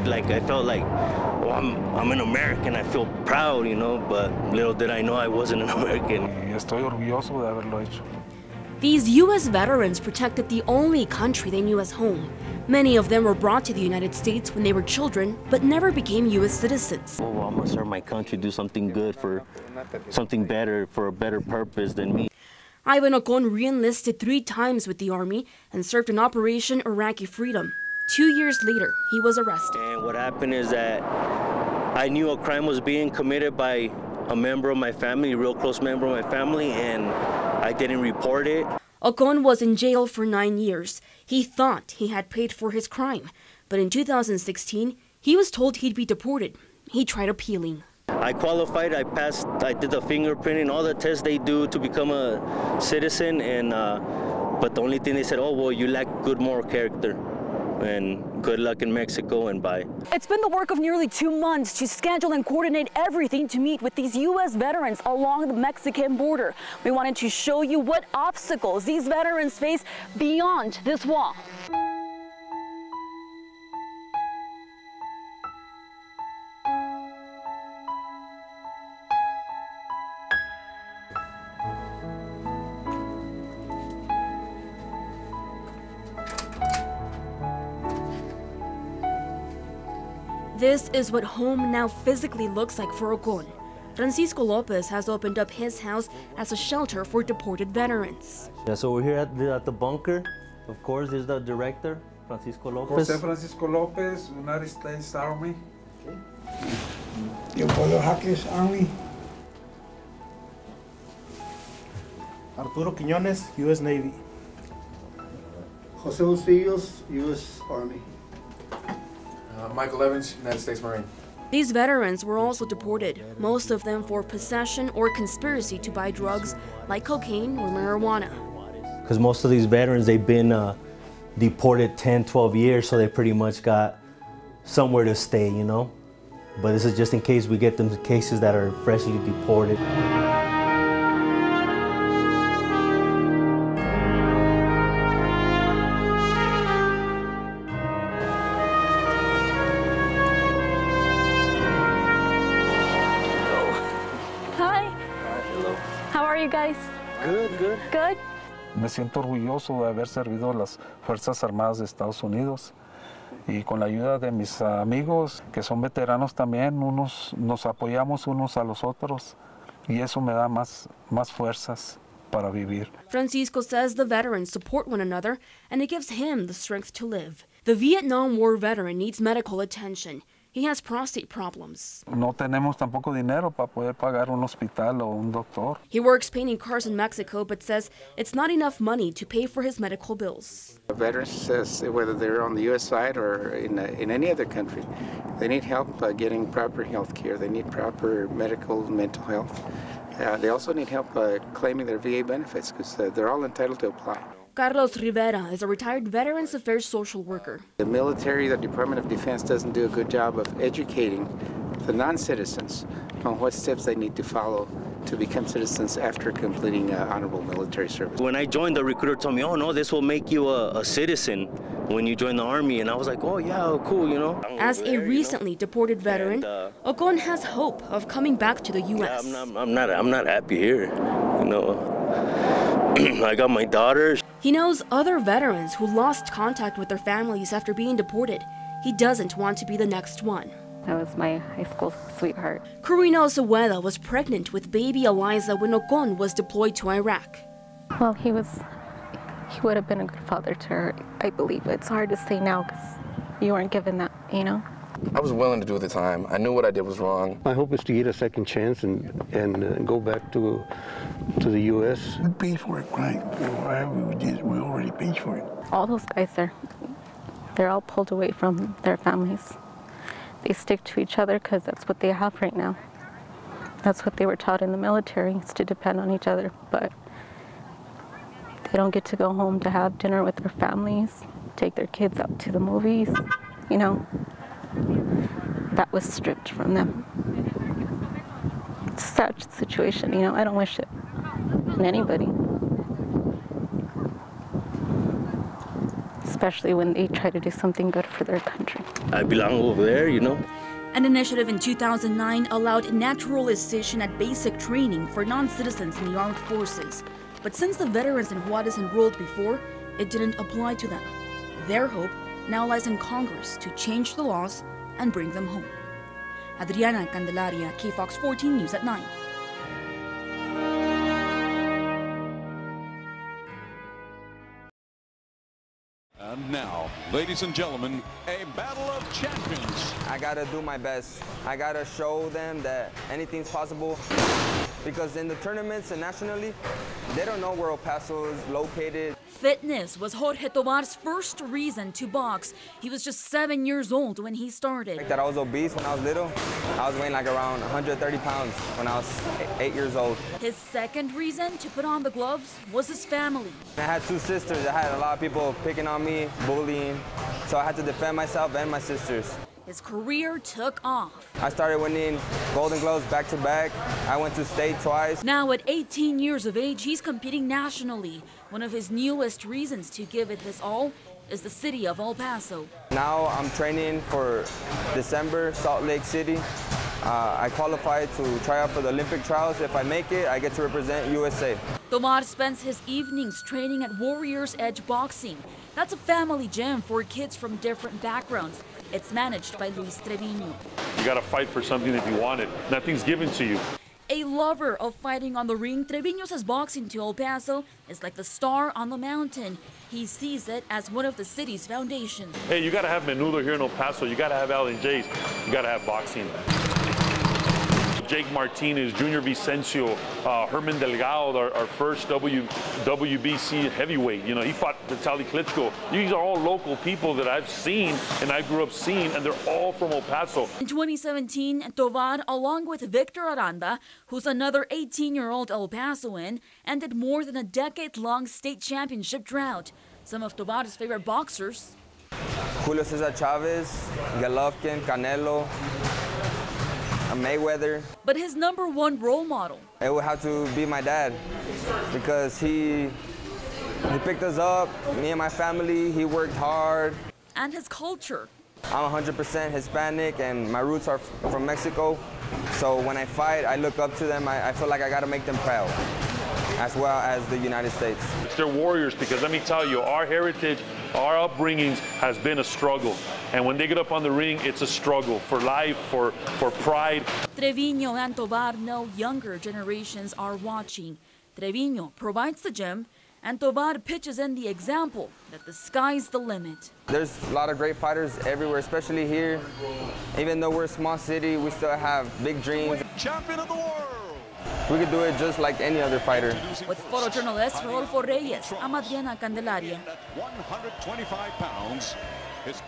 like I felt like, oh, I'm an American. I feel proud, you know, but little did I know I wasn't an American. Estoy orgulloso de haberlo hecho. These U.S. veterans protected the only country they knew as home. Many of them were brought to the United States when they were children, but never became U.S. citizens. Oh, well, I'm gonna serve my country, do something good for something better, for a better purpose than me. Ivan Ocon re-enlisted 3 times with the Army and served in Operation Iraqi Freedom. 2 years later, he was arrested. And what happened is that I knew a crime was being committed by a member of my family, a real close member of my family, and I didn't report it. Ocon was in jail for 9 years. He thought he had paid for his crime, but in 2016, he was told he'd be deported. He tried appealing. I qualified, I passed, I did the fingerprinting, all the tests they do to become a citizen, and but the only thing they said, oh, well, you lack good moral character, and good luck in Mexico, and bye. It's been the work of nearly 2 months to schedule and coordinate everything to meet with these U.S. veterans along the Mexican border. We wanted to show you what obstacles these veterans face beyond this wall. This is what home now physically looks like for Ocon. Francisco Lopez has opened up his house as a shelter for deported veterans. Yeah, so we're here at the bunker. Of course, there's the director, Francisco Lopez. José Francisco Lopez, United States Army. Leopoldo Jaques, Army. Arturo Quiñones, U.S. Navy. José Bustillos, U.S. Army. Michael Evans, United States Marine. These veterans were also deported, most of them for possession or conspiracy to buy drugs like cocaine or marijuana. Because most of these veterans, they've been deported 10, 12 years, so they pretty much got somewhere to stay, you know? But this is just in case we get them cases that are freshly deported. How are you guys? Good, good. Good? Me siento orgulloso de haber servido a las Fuerzas Armadas de Estados Unidos y con la ayuda de mis amigos que son veteranos también, nos apoyamos unos a los otros y eso me da más fuerzas para vivir. Francisco says the veterans support one another and it gives him the strength to live. The Vietnam War veteran needs medical attention. He has prostate problems. No tenemos tampoco dinero para poder pagar un hospital o un doctor. He works painting cars in Mexico, but says it's not enough money to pay for his medical bills. Veterans, whether they're on the U.S. side or in any other country, they need help getting proper health care. They need proper medical and mental health. They also need help claiming their VA benefits because they're all entitled to apply. Carlos Rivera is a retired Veterans Affairs social worker. The military, the Department of Defense doesn't do a good job of educating the non-citizens on what steps they need to follow to become citizens after completing honorable military service. When I joined, the recruiter told me, oh no, this will make you a citizen when you join the Army. And I was like, oh yeah, cool, you know. As a recently deported veteran, Ocon has hope of coming back to the U.S. I'm not happy here, you know. I got my daughter. He knows other veterans who lost contact with their families after being deported. He doesn't want to be the next one. That was my high school sweetheart. Corina Osuela was pregnant with baby Eliza when Ocon was deployed to Iraq. Well, he would have been a good father to her, I believe. It's hard to say now because you weren't given that, you know? I was willing to do the time. I knew what I did was wrong. My hope is to get a second chance and go back to the U.S. We paid for it, right? Whatever we did, we already paid for it. All those guys they're all pulled away from their families. They stick to each other because that's what they have right now. That's what they were taught in the military, is to depend on each other. But they don't get to go home to have dinner with their families, take their kids out to the movies, you know. That was stripped from them. It's a sad situation, you know. I don't wish it on anybody, especially when they try to do something good for their country. I belong over there, you know. An initiative in 2009 allowed naturalization at basic training for non-citizens in the armed forces. But since the veterans in Juarez enrolled before, it didn't apply to them. Their hope now lies in Congress to change the laws and bring them home. Adriana Candelaria, KFOX 14 News at 9. And now, ladies and gentlemen, a battle of champions. I gotta do my best. I gotta show them that anything's possible, because in the tournaments and nationally, they don't know where El Paso is located. Fitness was Jorge Tovar's first reason to box. He was just 7 years old when he started. Like that I was obese when I was little. I was weighing like around 130 pounds when I was 8 years old. His second reason to put on the gloves was his family. I had 2 sisters. I had a lot of people picking on me, bullying, so I had to defend myself and my sisters. His career took off. I started winning Golden Gloves back to back. I went to state twice. Now at 18 years of age, he's competing nationally. One of his newest reasons to give it his all is the city of El Paso. Now I'm training for December, Salt Lake City. I qualified to try out for the Olympic trials. If I make it, I get to represent USA. Tovar spends his evenings training at Warriors Edge Boxing. That's a family gym for kids from different backgrounds. It's managed by Luis Trevino. You gotta fight for something if you want it. Nothing's given to you. A lover of fighting on the ring, Trevino says boxing to El Paso is like the star on the mountain. He sees it as one of the city's foundations. Hey, you gotta have menudo here in El Paso. You gotta have Alan J's. You gotta have boxing. Jake Martinez, Junior Vicencio, Herman Delgado, our first WBC heavyweight. You know, he fought Vitaly Klitschko. These are all local people that I've seen and I grew up seeing, and they're all from El Paso. In 2017, Tovar, along with Victor Aranda, who's another 18-year-old El Pasoan, ended more than a decade-long state championship drought. Some of Tovar's favorite boxers: Julio Cesar Chavez, Golovkin, Canelo, Mayweather. But his #1 role model, it would have to be my dad, because he picked us up, me and my family. He worked hard. And his culture. I'm 100% Hispanic and my roots are from Mexico. So when I fight, I look up to them. I feel like I gotta make them proud, as well as the United States. They're warriors, because let me tell you, our heritage, our upbringings has been a struggle. And when they get up on the ring, it's a struggle for life, for pride. Trevino and Tovar know younger generations are watching. Trevino provides the gym, and Tovar pitches in the example that the sky's the limit. There's a lot of great fighters everywhere, especially here. Even though we're a small city, we still have big dreams. Champion of the world! We could do it just like any other fighter. With photojournalist Rodolfo Reyes, I'm Adriana Candelaria. At 125 pounds, his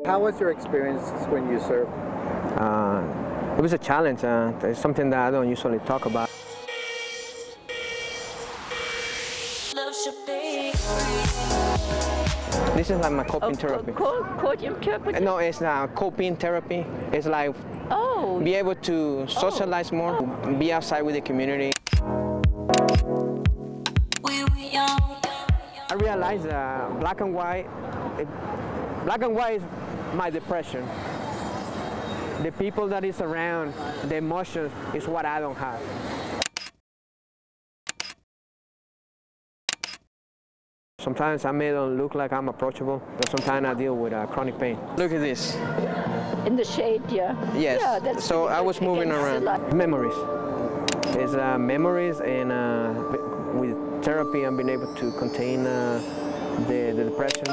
How was your experience when you served? It was a challenge. It's something that I don't usually talk about. This is like my coping therapy. Coping therapy? No, it's coping therapy. It's like be able to socialize more, be outside with the community. I realized black and white is my depression. The people that is around, the emotions is what I don't have. Sometimes I may not look like I'm approachable, but sometimes I deal with chronic pain. Look at this. In the shade, yeah. Yes. Yeah, that's so I was moving around. Memories. It's memories, and with therapy, I've been able to contain the depression.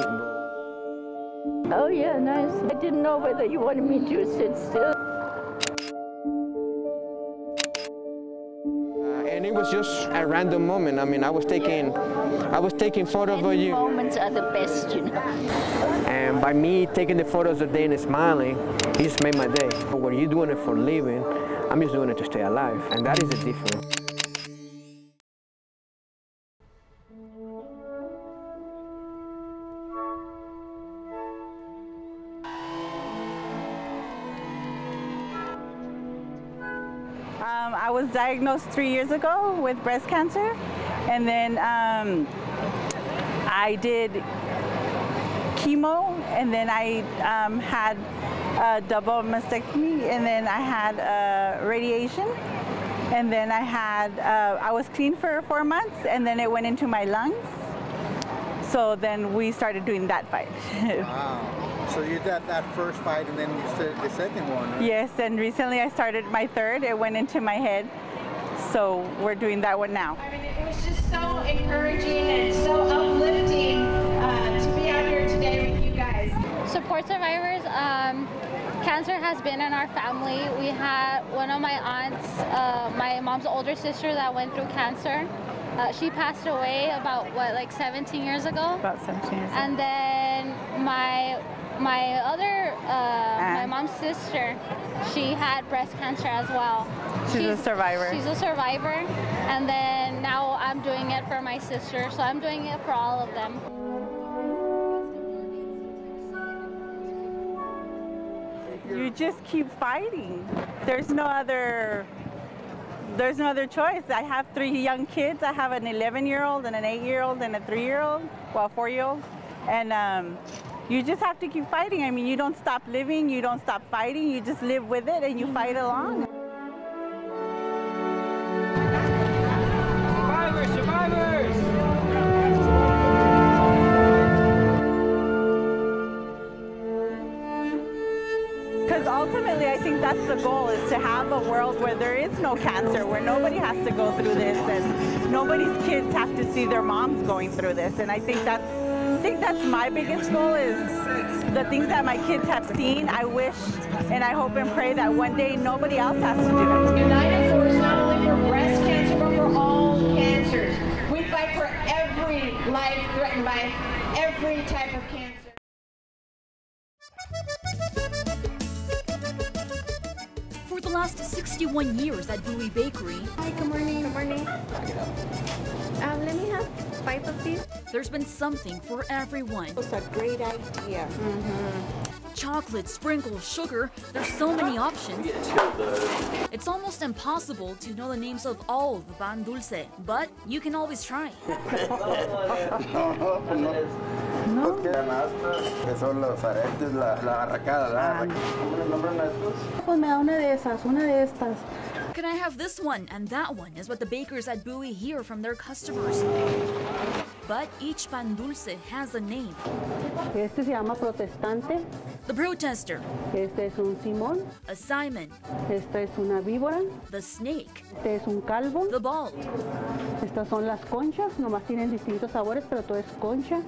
Oh yeah, nice. I didn't know whether you wanted me to sit still. And it was just a random moment. I mean, I was taking photos of you. Moments are the best, you know. And by me taking the photos of the day and smiling, it just made my day. But when you're doing it for a living, I'm just doing it to stay alive, and that is the difference. I was diagnosed 3 years ago with breast cancer, and then I did chemo, and then I had a double mastectomy, and then I had radiation, and then I was clean for 4 months, and then it went into my lungs. So then we started doing that fight. Wow. So you did that first fight, and then you started the second one, right? Yes, and recently I started my third. It went into my head. So we're doing that one now. I mean, it was just so encouraging and so uplifting to be out here today with you guys. Support survivors. Cancer has been in our family. We had one of my aunts, my mom's older sister, that went through cancer. She passed away about, what, like 17 years ago? About 17 years ago. And then my mom's sister, she had breast cancer as well. She's a survivor. She's a survivor. And then now I'm doing it for my sister, so I'm doing it for all of them. You just keep fighting. There's no other choice. I have 3 young kids. I have an 11-year-old and an 8-year-old and a 3-year-old, well, 4-year-old. And you just have to keep fighting. I mean, you don't stop living, you don't stop fighting, you just live with it and you fight along. Survivors, survivors! Because ultimately, I think that's the goal, is to have a world where there is no cancer, where nobody has to go through this, and nobody's kids have to see their moms going through this. And I think that's my biggest goal, is the things that my kids have seen. I wish and I hope and pray that one day nobody else has to do it. United for is not only for breast cancer, but for all cancers. We fight for every life threatened by every type of cancer. For the last 61 years at Bowie Bakery. Hi, good morning. Good morning. Let me have 5 of these. There's been something for everyone. It's a great idea. Chocolate, sprinkles, sugar, there's so many options. It's almost impossible to know the names of all the pan dulce, but you can always try. Can I have this one and that one, is what the bakers at Bowie hear from their customers. But each pan dulce has a name. Este se llama protestante. The protester. Este es un Simón. A Simon. Esta es una víbora. The snake. Este es un calvo. The bald. Estas son las conchas, nomás tienen distintos sabores, pero todo es concha.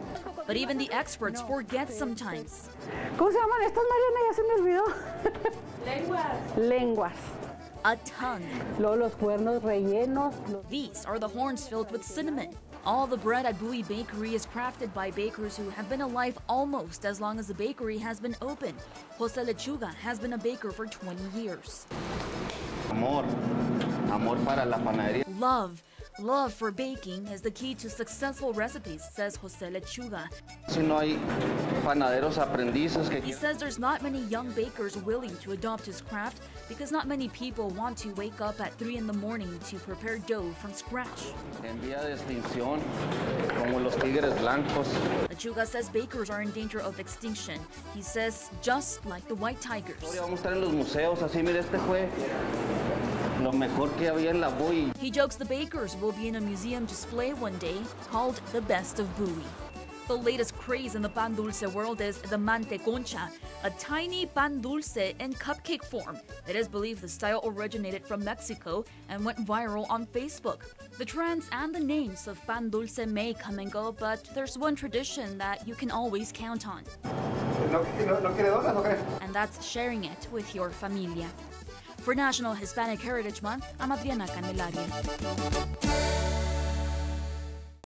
But even the experts forget sometimes. ¿Cómo se llaman estas, Mariana? Ya se me olvidó. Lenguas. Lenguas. A tongue. Luego los cuernos rellenos. These are the horns filled with cinnamon. All the bread at Bowie Bakery is crafted by bakers who have been alive almost as long as the bakery has been open. Jose Lechuga has been a baker for 20 years. Amor para la panadería. Love for baking is the key to successful recipes, says Jose Lechuga. Si no hay panaderos aprendices que... He says there's not many young bakers willing to adopt his craft because not many people want to wake up at 3 in the morning to prepare dough from scratch. En vía de extinción, como los tigres blancos. Lechuga says bakers are in danger of extinction. He says just like the white tigers. Vamos a estar en los museos, así mire, este fue lo mejor que había en la Bowie. He jokes the bakers will be in a museum display one day called The Best of Bowie. The latest craze in the pan dulce world is the manteconcha, a tiny pan dulce in cupcake form. It is believed the style originated from Mexico and went viral on Facebook. The trends and the names of pan dulce may come and go, but there's one tradition that you can always count on. And that's sharing it with your familia. For National Hispanic Heritage Month, I'm Adriana Candelaria.